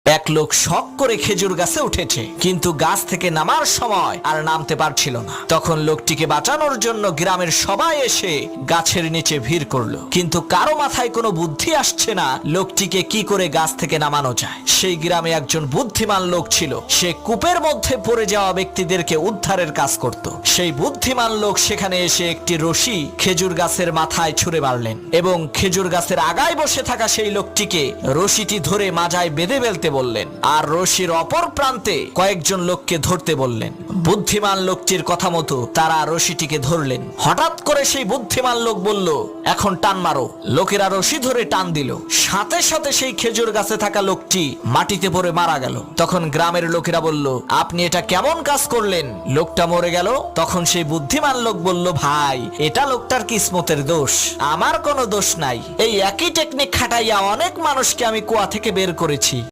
এক লোক শখ করে খেজুর গাছে উঠেছে, কিন্তু গাছ থেকে নামার সময় আর নামতে পারছিল না। তখন লোকটিকে বাঁচানোর জন্য গ্রামের সবাই এসে গাছের নিচে ভিড় করলো, কিন্তু কারো মাথায় কোনো বুদ্ধি আসছে না লোকটিকে কি করে গাছ থেকে নামানো যায়। সেই গ্রামে একজন বুদ্ধিমান লোক ছিল, সে কূপের মধ্যে পড়ে যাওয়া ব্যক্তিদেরকে উদ্ধারের কাজ করত। সেই বুদ্ধিমান লোক সেখানে এসে একটি রশি খেজুর গাছের মাথায় ছুঁড়ে মারলেন এবং খেজুর গাছের আগায় বসে থাকা সেই লোকটিকে রশিটি ধরে মাজায় বেঁধে ফেলতে বললেন, আর রশির অপর প্রান্তে কয়েকজন লোককে ধরতে বললেন। বুদ্ধিমান লোকটির কথা মতো তারা রশিটিকে ধরলেন। হঠাৎ করে সেই বুদ্ধিমান লোক বলল, এখন টান মারো। লোকেরা রশি ধরে টান দিল, সাথে সাথে সেই খেজুর গাছে থাকা লোকটি মাটিতে পড়ে মারা গেল। তখন গ্রামের লোকেরা বলল, আপনি এটা কেমন কাজ করলেন? লোকটা মরে গেল। তখন সেই বুদ্ধিমান লোক বলল, ভাই, এটা লোকটার কিসমতের দোষ, আমার কোনো দোষ নাই। এই একই টেকনিক খাটাইয়া অনেক মানুষকে আমি কুয়া থেকে বের করেছি।